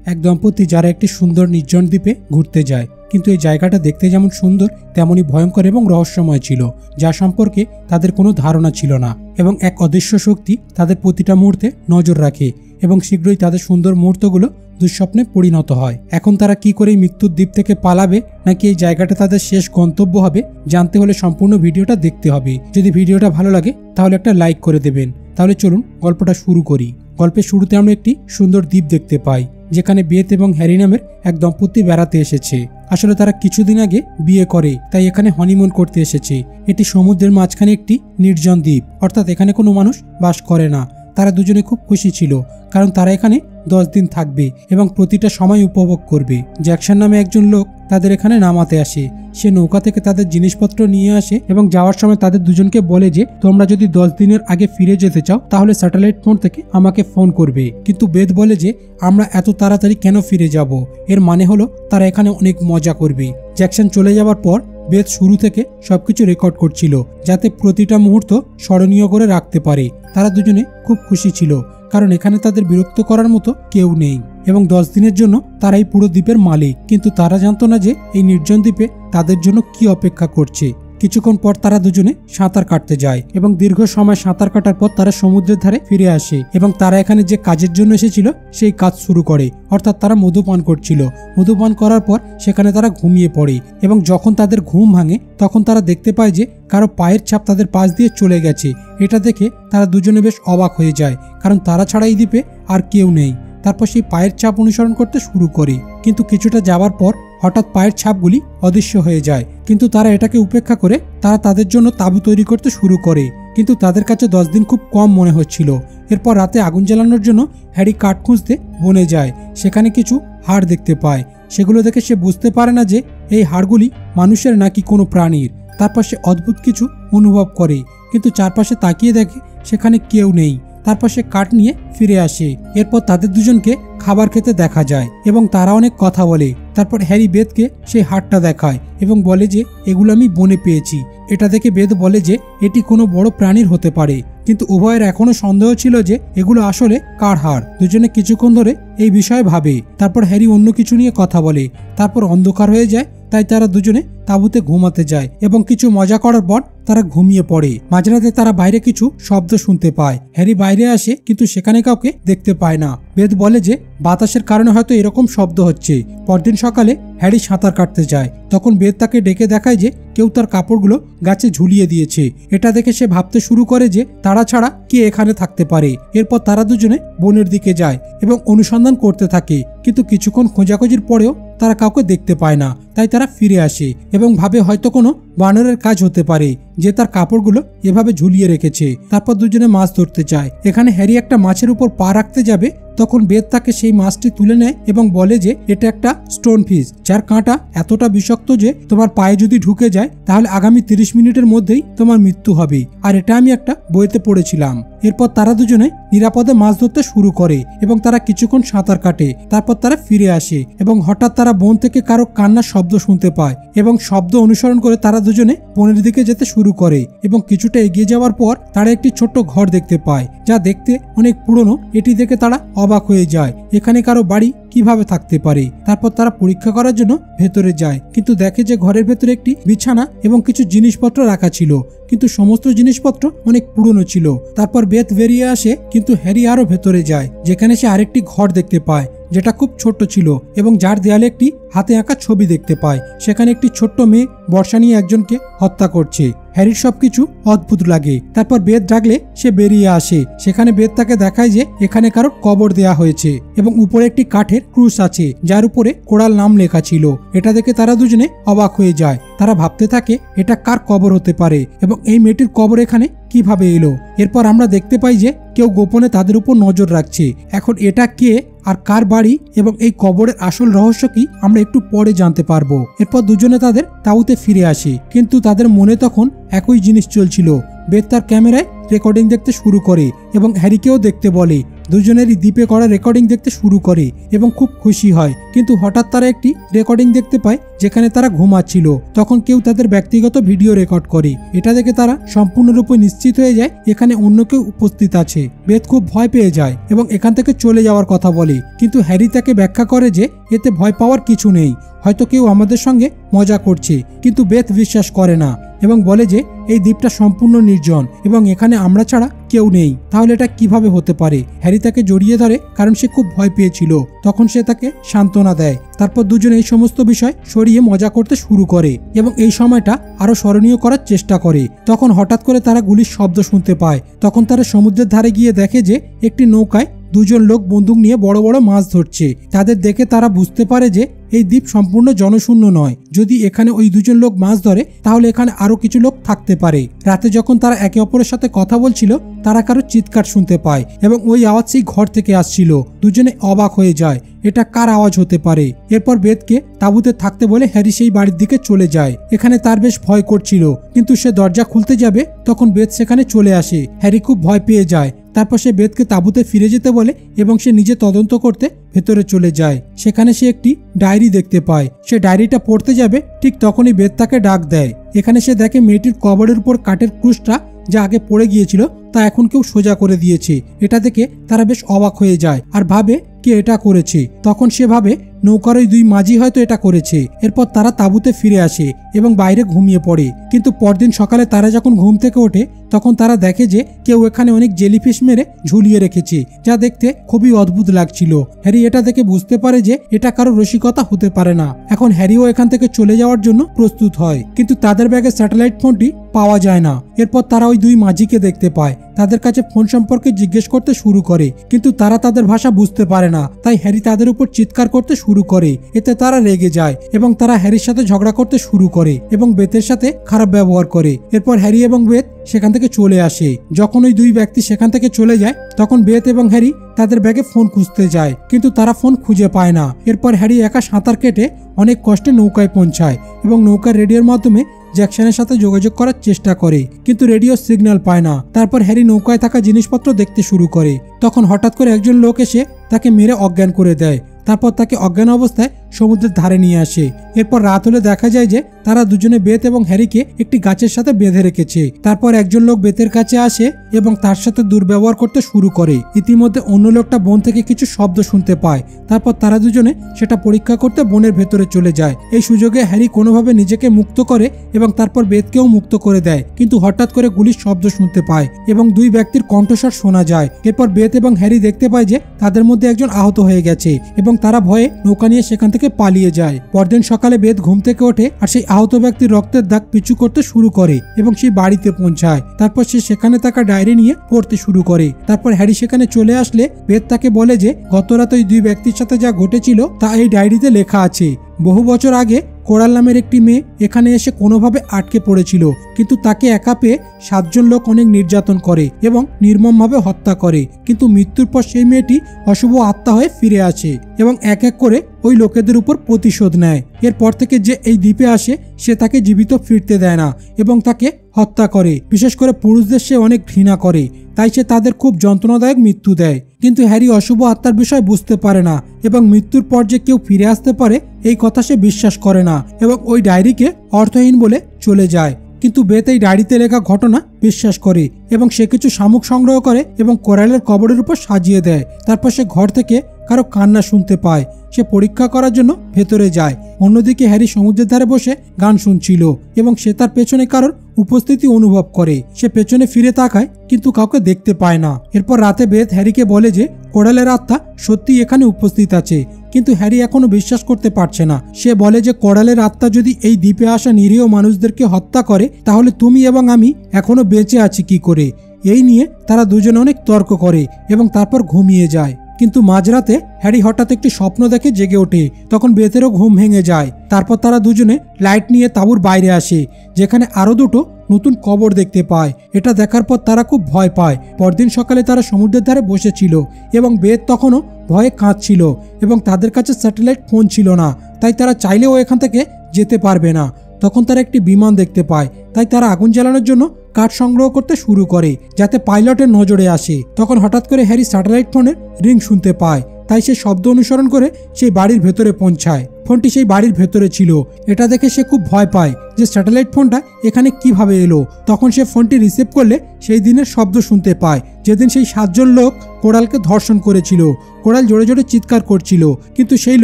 এক দম্পতি যারা একটি সুন্দর নির্জন দ্বীপে ঘুরতে যায়, কিন্তু এই জায়গাটা দেখতে যেমন সুন্দর তেমনই ভয়ঙ্কর এবং রহস্যময় ছিল, যা সম্পর্কে তাদের কোনো ধারণা ছিল না। এবং এক অদৃশ্য শক্তি তাদের প্রতিটা মুহূর্তে নজর রাখে এবং শীঘ্রই তাদের সুন্দর মুহূর্তগুলো দুঃস্বপ্নে পরিণত হয়। এখন তারা কি করে মৃত্যুর দ্বীপ থেকে পালাবে, নাকি এই জায়গাটা তাদের শেষ গন্তব্য হবে, জানতে হলে সম্পূর্ণ ভিডিওটা দেখতে হবে। যদি ভিডিওটা ভালো লাগে তাহলে একটা লাইক করে দেবেন। তাহলে চলুন গল্পটা শুরু করি। গল্পের শুরুতে আমরা একটি সুন্দর দ্বীপ দেখতে পাই, যেখানে বেথ এবং হ্যারি নামের এক দম্পতি বেড়াতে এসেছে। আসলে তারা কিছুদিন আগে বিয়ে করে, তাই এখানে হনিমুন করতে এসেছে। এটি সমুদ্রের মাঝখানে একটি নির্জন দ্বীপ, অর্থাৎ এখানে কোনো মানুষ বাস করে না। তারা দুজনে খুব খুশি ছিল, কারণ তারা এখানে 10 দিন থাকবে এবং প্রতিটা সময় উপভোগ করবে। জ্যাকসন নামে একজন লোক তাদের এখানে নামাতে আসে। সে নৌকা থেকে তাদের জিনিসপত্র নিয়ে আসে এবং যাওয়ার সময় তাদের দুজনকে বলে যে তোমরা যদি 10 দিনের আগে ফিরে যেতে চাও তাহলে স্যাটেলাইট ফোন থেকে আমাকে ফোন করবে। কিন্তু বেথ বলে যে আমরা এত তাড়াতাড়ি কেন ফিরে যাব, এর মানে হলো তারা এখানে অনেক মজা করবে। জ্যাকসন চলে যাওয়ার পর বেথ শুরু থেকে সবকিছু রেকর্ড করছিল, যাতে প্রতিটা মুহূর্ত স্মরণীয় করে রাখতে পারে। তারা দুজনে খুব খুশি ছিল, কারণ এখানে তাদের বিরক্ত করার মতো কেউ নেই এবং 10 দিনের জন্য তারা এই পুরো দ্বীপের মালিক। কিন্তু তারা জানতো না যে এই নির্জন দ্বীপে তাদের জন্য কি অপেক্ষা করছে। কিছুক্ষণ পর তারা দুজনে সাঁতার কাটতে যায় এবং দীর্ঘ সময় সাঁতার কাটার পর তারা সমুদ্রের ধারে ফিরে আসে এবং তারা এখানে যে কাজের জন্য এসেছিল সেই কাজ শুরু করে, অর্থাৎ তারা মধুপান করছিল। মধুপান করার পর সেখানে তারা ঘুমিয়ে পড়ে এবং যখন তাদের ঘুম ভাঙে তখন তারা দেখতে পায় যে কারো পায়ের ছাপ তাদের পাশ দিয়ে চলে গেছে। এটা দেখে তারা দুজনে বেশ অবাক হয়ে যায়, কারণ তারা ছাড়া এই দ্বীপে আর কেউ নেই। তারপর সেই পায়ের ছাপ অনুসরণ করতে শুরু করে, কিন্তু কিছুটা যাওয়ার পর হঠাৎ পায়ের ছাপগুলি অদৃশ্য হয়ে যায়। কিন্তু তারা এটাকে উপেক্ষা করে তারা তাদের জন্য তাঁবু তৈরি করতে শুরু করে, কিন্তু তাদের কাছে 10 দিন খুব কম মনে হচ্ছিল। এরপর রাতে আগুন জ্বালানোর জন্য হ্যারি কাঠ খুঁজতে বনে যায়। সেখানে কিছু হাড় দেখতে পায়। সেগুলো দেখে সে বুঝতে পারে না যে এই হাড়গুলি মানুষের নাকি কোনো প্রাণীর। তারপর সে অদ্ভুত কিছু অনুভব করে, কিন্তু চারপাশে তাকিয়ে দেখে সেখানে কেউ নেই। তারপর সে কাঠ নিয়ে ফিরে আসে। এরপর তাদের দুজনকে খাবার খেতে দেখা যায় এবং তারা অনেক কথা বলে। তারপর হ্যারি বেথকে সেই হাড়টা দেখায় এবং বলে যে এগুলো আমি বনে পেয়েছি। এটা দেখে বেথ বলে যে এটি কোনো বড় প্রাণীর হতে পারে, কিন্তু উভয়ের এখনো সন্দেহ ছিল যে এগুলো আসলে কার হাড়। দুজনে কিছুক্ষণ ধরে এই বিষয়ে ভাবে। তারপর হ্যারি অন্য কিছু নিয়ে কথা বলে। তারপর অন্ধকার হয়ে যায়, তাই তারা দুজনে তাঁবুতে ঘুমাতে যায় এবং কিছু মজা করার পর তারা ঘুমিয়ে পড়ে। মাঝরাতে তারা বাইরে কিছু শব্দ শুনতে পায়। হ্যারি বাইরে আসে, কিন্তু সেখানে কাউকে দেখতে পায় না। বেথ বলে যে বাতাসের কারণে হয়তো এরকম শব্দ হচ্ছে। পরদিন সকালে হ্যারি সাঁতার কাটতে যায়। তখন বেথ তাকে ডেকে দেখায় যে কেউ তার কাপড়গুলো গাছে ঝুলিয়ে দিয়েছে। এটা দেখে সে ভাবতে শুরু করে যে তারা ছাড়া কে এখানে থাকতে পারে। এরপর তারা দুজনে বনের দিকে যায় এবং অনুসন্ধান করতে থাকে, কিন্তু কিছুক্ষণ খোঁজাখুঁজির পরেও তারা কাউকে দেখতে পায় না। তাই তারা ফিরে আসে এবং ভাবে হয়তো কোনো বানরের কাজ হতে পারে যে তার কাপড়গুলো এভাবে ঝুলিয়ে রেখেছে। তারপর দুজনে মাছ ধরতে যায়। এখানে হ্যারি একটা মাছের উপর পা রাখতে যাবে, তখন বেথ তাকে সেই মাছটি তুলে নেয় এবং বলে যে এটা একটা স্টোন ফিশ, যার কাঁটা এতটা বিষাক্ত যে তোমার পায়ে যদি ঢুকে যায় তাহলে আগামী 30 মিনিটের মধ্যেই তোমার মৃত্যু হবে। আর এটা আমি একটা বইতে পড়েছিলাম। এরপর তারা দুজনে নিরাপদে মাছ ধরতে শুরু করে এবং তারা কিছুক্ষণ সাঁতার কাটে। তারপর তারা ফিরে আসে এবং হঠাৎ তারা বন থেকে কারো কান্নার শব্দ শুনতে পায় এবং শব্দ অনুসরণ করে তারা দুজনে বনের দিকে যেতে শুরু করে এবং কিছুটা এগিয়ে যাওয়ার পর তারা একটি ছোট্ট ঘর দেখতে পায়, যা দেখতে অনেক পুরনো। এটি দেখে তারা অবাক হয়ে যায়, এখানে কারো বাড়ি কিভাবে থাকতে পারে। তারপর তারা পরীক্ষা করার জন্য ভেতরে যায়, কিন্তু দেখে যে ঘরের ভেতরে একটি বিছানা এবং কিছু জিনিসপত্র রাখা ছিল, কিন্তু সমস্ত জিনিসপত্র অনেক পুরনো ছিল। তারপর বেথ বেরিয়ে আসে, কিন্তু হ্যারি আরো ভেতরে যায়, যেখানে সে আরেকটি ঘর দেখতে পায় যেটা খুব ছোট্ট ছিল এবং যার দেয়ালে একটি হাতে আঁকা ছবি দেখতে পায়। সেখানে একটি ছোট্ট মেয়ে বর্ষা নিয়ে একজনকে হত্যা করছে। হ্যারির সবকিছু অদ্ভুত লাগে। তারপর বেথ ডাকলে সে বেরিয়ে আসে। সেখানে বেথ তাকে দেখায় যে এখানে কারো কবর দেয়া হয়েছে এবং উপরে একটি কাঠের ক্রুশ আছে, যার উপরে কোরাল নাম লেখা ছিল। এটা দেখে তারা দুজনে অবাক হয়ে যায়। তারা ভাবতে থাকে এটা কার কবর হতে পারে এবং এই মেয়েটির কবর এখানে কিভাবে এলো। এরপর আমরা দেখতে পাই যে কেউ গোপনে তাদের উপর নজর রাখছে। এখন এটা কে আর কার বাড়ি এবং এই কবরের আসল রহস্য কি আমরা একটু পরে জানতে পারবো। এরপর দুজনে তাদের তাঁবুতে ফিরে আসে, কিন্তু তাদের মনে তখন একই জিনিস চলছিল। বেথ তার ক্যামেরায় রেকর্ডিং দেখতে শুরু করে এবং হ্যারিকেও দেখতে বলে। দুজনেরই দ্বীপে করা রেকর্ডিং দেখতে শুরু করে এবং খুব খুশি হয়। কিন্তু হঠাৎ তারা একটি রেকর্ডিং দেখতে পায় যেখানে তারা ঘুমাচ্ছিল। তখন কেউ তাদের ব্যক্তিগত ভিডিও রেকর্ড করে। এটা দেখে তারা সম্পূর্ণরূপে নিশ্চিত হয়ে যায় এখানে অন্য কেউ উপস্থিত আছে। বেথ খুব ভয় পেয়ে যায় এবং এখান থেকে চলে যাওয়ার কথা বলে, কিন্তু হ্যারি তাকে ব্যাখ্যা করে যে এতে ভয় পাওয়ার কিছু নেই, হয়তো কেউ আমাদের সঙ্গে মজা করছে। কিন্তু বেথ বিশ্বাস করে না এবং বলে যে এই দ্বীপটা সম্পূর্ণ নির্জন এবং এখানে আমরা ছাড়া কেউ নেই। তাহলে এটা কিভাবে হতে পারে? হ্যারি তাকে জড়িয়ে ধরে কারণ সে খুব ভয় পেয়েছিল। তখন সে তাকে সান্ত্বনা দেয়। তারপর দুজনে এই সমস্ত বিষয় সরিয়ে মজা করতে শুরু করে এবং এই সময়টা আরো স্মরণীয় করার চেষ্টা করে। তখন হঠাৎ করে তারা গুলির শব্দ শুনতে পায়। তখন তারা সমুদ্রের ধারে গিয়ে দেখে যে একটি নৌকায় দুজন লোক বন্দুক নিয়ে বড় বড় মাছ ধরছে। তাদের দেখে তারা বুঝতে পারে যে এই দ্বীপ সম্পূর্ণ জনশূন্য নয়। যদি এখানে ওই দুজন লোক মাছ ধরে তাহলে এখানে আরো কিছু লোক থাকতে পারে। রাতে যখন তারা একে অপরের সাথে কথা বলছিল তারা কারো চিৎকার শুনতে পায় এবং ওই আওয়াজ সেই ঘর থেকে আসছিল। দুজনে অবাক হয়ে যায়, এটা কার আওয়াজ হতে পারে। এরপর বেথকে তাঁবুতে থাকতে বলে হ্যারি সেই বাড়ির দিকে চলে যায়। এখানে তার বেশ ভয় করছিল, কিন্তু সে দরজা খুলতে যাবে তখন বেথ সেখানে চলে আসে। হ্যারি খুব ভয় পেয়ে যায়। তারপর সে বেথকে তাঁবুতে ফিরে যেতে বলে এবং সে নিজে তদন্ত করতে ভেতরে চলে যায়। সেখানে সে একটি ডায়েরি দেখতে পায়। সে ডায়েরিটা পড়তে যাবে, ঠিক তখনই বেথ তাকে ডাক দেয়। এখানে সে দেখে মেয়েটির কবরের উপর কাঠের ক্রুশটা যা আগে পড়ে গিয়েছিল তা এখন কেউ সোজা করে দিয়েছে। এটা দেখে তারা বেশ অবাক হয়ে যায় আর ভাবে কে এটা করেছে। তখন সে ভাবে নৌকার ওই দুই মাঝি হয়তো এটা করেছে। এরপর তারা তাঁবুতে ফিরে আসে এবং বাইরে ঘুমিয়ে পড়ে। কিন্তু পরদিন সকালে তারা যখন ঘুম থেকে ওঠে তখন তারা দেখে যে কেউ এখানে অনেক জেলিফিশ মেরে ঝুলিয়ে রেখেছে, যা দেখতে খুবই অদ্ভুত লাগছিল। হ্যারি এটা দেখে বুঝতে পারে যে এটা কারো রসিকতা হতে পারে না। এখন হ্যারিও এখান থেকে চলে যাওয়ার জন্য প্রস্তুত হয়, কিন্তু তাদের ব্যাগে স্যাটেলাইট ফোনটি পাওয়া যায় না। এরপর তারা ওই দুই মাঝিকে দেখতে পায়। তাদের কাছে ফোন সম্পর্কে জিজ্ঞেস করতে শুরু করে, কিন্তু তারা তাদের ভাষা বুঝতে পারে না। তাই হ্যারি তাদের উপর চিৎকার করতে শুরু করে। এতে তারা রেগে যায় এবং তারা হ্যারির সাথে ঝগড়া করতে শুরু করে এবং বেথের সাথে খারাপ ব্যবহার করে। এরপর হ্যারি এবং বেথ সেখান থেকে চলে আসে। যখন ওই দুই ব্যক্তি সেখান থেকে চলে যায় তখন বেথ এবং হ্যারি তাদের ব্যাগে ফোন খুঁজতে যায়, কিন্তু তারা ফোন খুঁজে পায় না। এরপর হ্যারি একা সাঁতার কেটে অনেক কষ্টে নৌকায় পৌঁছায় এবং নৌকার রেডিওর মাধ্যমে জ্যাকসনের সাথে যোগাযোগ করার চেষ্টা করে, কিন্তু রেডিও সিগন্যাল পায় না। তারপর হ্যারি নৌকায় থাকা জিনিসপত্র দেখতে শুরু করে। তখন হঠাৎ করে একজন লোক এসে তাকে মেরে অজ্ঞান করে দেয়। তারপর তাকে অজ্ঞান অবস্থায় সমুদ্রের ধারে নিয়ে আসে। এরপর রাত হলে দেখা যায় যে তারা দুজনে বেথ এবং হ্যারিকে একটি গাছের সাথে বেঁধে রেখেছে। তারপর একজন লোক বেথের কাছে আসে এবং তার সাথে দুর্ব্যবহার করতে শুরু করে। ইতিমধ্যে অন্য লোকটা বন থেকে কিছু শব্দ শুনতে পায়। তারপর তারা দুজনে সেটা পরীক্ষা করতে বনের ভেতরে চলে যায়। এই সুযোগে হ্যারি কোনোভাবে নিজেকে মুক্ত করে এবং তারপর বেথকেও মুক্ত করে দেয়, কিন্তু হঠাৎ করে গুলির শব্দ শুনতে পায় এবং দুই ব্যক্তির কণ্ঠস্বর শোনা যায়। এরপর বেথ এবং হ্যারি দেখতে পায় যে তাদের মধ্যে একজন আহত হয়ে গেছে এবং তারা ভয়ে নৌকা নিয়ে সেখান থেকে পালিয়ে যায়। পরদিন সকালে বেথ ঘুম থেকে ওঠে আর সেই আহত ব্যক্তির রক্তের দাগ পিছু করতে শুরু করে এবং সেই বাড়িতে পৌঁছায়। তারপর সে সেখানে থাকা ডায়েরি নিয়ে পড়তে শুরু করে। তারপর হ্যারি সেখানে চলে আসলে বেথ তাকে বলে যে গত রাত ওই দুই ব্যক্তির সাথে যা ঘটেছিল তা এই ডায়েরিতে লেখা আছে। বহু বছর আগে কোরাল নামের একটি মেয়ে এখানে এসে কোনোভাবে আটকে পড়েছিল, কিন্তু তাকে একা পেয়ে 7 জন লোক অনেক নির্যাতন করে এবং নির্মমভাবে হত্যা করে। কিন্তু মৃত্যুর পর সেই মেয়েটি অশুভ আত্মা হয়ে ফিরে আসে এবং এক এক করে ওই লোকেদের উপর প্রতিশোধ নেয়। এরপর থেকে যে এই দ্বীপে আসে সে তাকে জীবিত ফিরতে দেয় না এবং তাকে হত্যা করে। বিশেষ করে পুরুষদের সে অনেক ঘৃণা করে, তাই সে তাদের খুব যন্ত্রণাদায়ক মৃত্যু দেয়। কিন্তু হ্যারি অশুভ আত্মার বিষয় বুঝতে পারে না এবং মৃত্যুর পর যে কেউ ফিরে আসতে পারে এই কথা সে বিশ্বাস করে না এবং ওই ডায়েরিকে অর্থহীন বলে চলে যায়। কিন্তু বেথ এই ডায়েরিতে লেখা ঘটনা বিশ্বাস করে এবং সে কিছু শামুক সংগ্রহ করে এবং কোরালের কবরের উপর সাজিয়ে দেয়। তারপর সে ঘর থেকে কারো কান্না শুনতে পায়। সে পরীক্ষা করার জন্য ভেতরে যায়। অন্যদিকে হ্যারি সমুদ্রের ধারে বসে গান শুনছিল এবং সে তার পেছনে কারোর উপস্থিতি অনুভব করে। সে পেছনে ফিরে তাকায় কিন্তু কাউকে দেখতে পায় না। এরপর রাতে বেথ হ্যারিকে বলে যে কোরালের আত্মা সত্যি এখানে উপস্থিত আছে, কিন্তু হ্যারি এখনো বিশ্বাস করতে পারছে না। সে বলে যে কোরালের আত্মা যদি এই দ্বীপে আসা নিরীহ মানুষদেরকে হত্যা করে তাহলে তুমি এবং আমি এখনো বেঁচে আছি কি করে। এই নিয়ে তারা দুজনে অনেক তর্ক করে এবং তারপর ঘুমিয়ে যায়। কিন্তু মাঝরাতে হ্যারি হঠাৎ একটি স্বপ্ন দেখে জেগে ওঠে। তখন বেথেরও ঘুম ভেঙে যায়। তারপর তারা দুজনে লাইট নিয়ে তাঁবুর বাইরে আসে, যেখানে আরো দুটো নতুন কবর দেখতে পায়। এটা দেখার পর তারা খুব ভয় পায়। পরদিন সকালে তারা সমুদ্রের ধারে বসেছিল এবং বেথ তখনও ভয়ে কাঁদছিল এবং তাদের কাছে স্যাটেলাইট ফোন ছিল না, তাই তারা চাইলেও এখান থেকে যেতে পারবে না। তখন তারা একটি বিমান দেখতে পায়, তাই তারা আগুন জ্বালানোর জন্য কাঠ সংগ্রহ করতে শুরু করে যাতে পাইলটের নজরে আসে। তখন হঠাৎ করে হ্যারি স্যাটেলাইট ফোনের রিং শুনতে পায়, তাই সে শব্দ অনুসরণ করে সেই বাড়ির ভেতরে পৌঁছায়। ফোনটি সেই বাড়ির ভেতরে ছিল। এটা দেখে সে খুব ভয় পায় যে স্যাটেলাইট ফোনটা এখানে কিভাবে এলো। তখন সে ফোনটি রিসিভ করলে সেই দিনের শব্দ শুনতে পায় যেদিন সেই 7 জন লোক কোরালকে ধর্ষণ করেছিল। কোরাল জোরে জোরে চিৎকার করছিল, কিন্তু সেই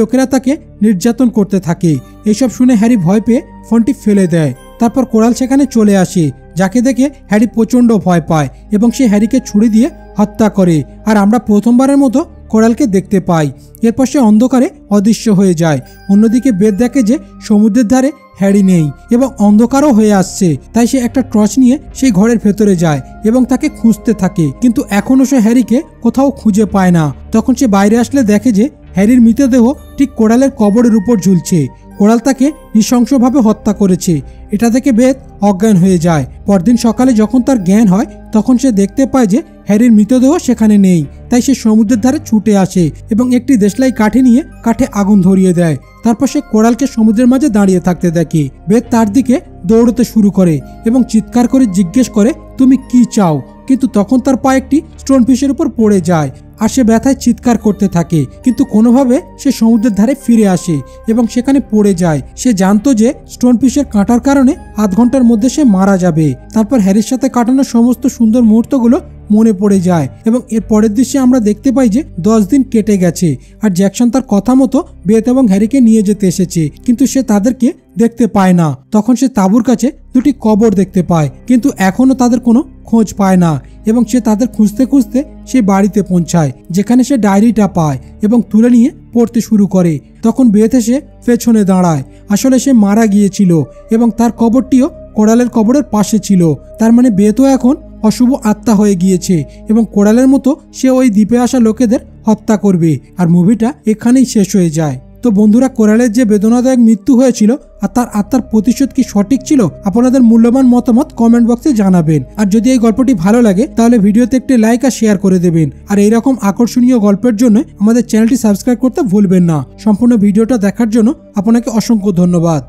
লোকেরা তাকে নির্যাতন করতে থাকে। এইসব শুনে হ্যারি ভয় পেয়ে ফোনটি ফেলে দেয়। তারপর কোরাল সেখানে চলে আসে, যাকে দেখে হ্যারি প্রচণ্ড ভয় পায় এবং সে হ্যারিকে ছুরি দিয়ে হত্যা করে। আর আমরা প্রথমবারের মতো কোরালকে দেখতে পাই। এরপর সে অন্ধকারে অদৃশ্য হয়ে যায়। অন্যদিকে বেদ দেখে যে সমুদ্রের ধারে হ্যারি নেই এবং অন্ধকারও হয়ে আসছে, তাই সে একটা টর্চ নিয়ে সেই ঘরের ভেতরে যায় এবং তাকে খুঁজতে থাকে, কিন্তু এখনও সে হ্যারিকে কোথাও খুঁজে পায় না। তখন সে বাইরে আসলে দেখে যে হ্যারির মৃতদেহ ঠিক কোরালের কবরের উপর ঝুলছে। কোরাল তাকে নৃশংসভাবে হত্যা করেছে। এটা দেখে বেদ অজ্ঞান হয়ে যায়। পরদিন সকালে যখন তার জ্ঞান হয় তখন সে দেখতে পায় যে হ্যারির মৃতদেহ সেখানে নেই। তাই সে সমুদ্রের ধারে ছুটে আসে এবং একটি দেশলাই কাঠি নিয়ে কাঠে আগুন ধরিয়ে দেয়। তারপর সে কোরালকে সমুদ্রের মাঝে দাঁড়িয়ে থাকতে দেখে। বেদ তার দিকে দৌড়তে শুরু করে এবং চিৎকার করে জিজ্ঞেস করে, তুমি কি চাও? কিন্তু তখন তার পা একটি স্টোনফিশের উপর পড়ে যায় আর সে ব্যথায় চিৎকার করতে থাকে, কিন্তু কোনোভাবে সে সমুদ্রের ধারে ফিরে আসে এবং সেখানে পড়ে যায়। সে জানতো যে স্টোনফিশের কাঁটার কারণে আধ ঘন্টার মধ্যে সে মারা যাবে। তারপর হ্যারির সাথে কাটানো সমস্ত সুন্দর মুহূর্তগুলো মনে পড়ে যায় এবং এর পরের দৃশ্যে আমরা দেখতে পাই যে 10 দিন কেটে গেছে আর জ্যাকসন তার কথা মতো বেথ এবং হ্যারিকে নিয়ে যেতে এসেছে, কিন্তু সে তাদেরকে দেখতে পায় না। তখন সে তাঁবুর কাছে দুটি কবর দেখতে পায়, কিন্তু এখনো তাদের কোনো খোঁজ পায় না এবং সে তাদের খুঁজতে খুঁজতে সে বাড়িতে পৌঁছায়, যেখানে সে ডায়েরিটা পায় এবং তুলে নিয়ে পড়তে শুরু করে। তখন বেথ এসে পেছনে দাঁড়ায়। আসলে সে মারা গিয়েছিল এবং তার কবরটিও কোরালের কবরের পাশে ছিল। তার মানে বেথও এখন অশুভ আত্মা হয়ে গিয়েছে এবং কোরালের মতো সে ওই দ্বীপে আসা লোকেদের হত্যা করবে। আর মুভিটা এখানেই শেষ হয়ে যায়। তো বন্ধুরা, কোরালের যে বেদনাদায়ক মৃত্যু হয়েছিল আর তার আত্মার প্রতিশোধ কি সঠিক ছিল? আপনাদের মূল্যবান মতামত কমেন্ট বক্সে জানাবেন। আর যদি এই গল্পটি ভালো লাগে তাহলে ভিডিওতে একটি লাইক আর শেয়ার করে দেবেন। আর এইরকম আকর্ষণীয় গল্পের জন্য আমাদের চ্যানেলটি সাবস্ক্রাইব করতে ভুলবেন না। সম্পূর্ণ ভিডিওটা দেখার জন্য আপনাকে অসংখ্য ধন্যবাদ।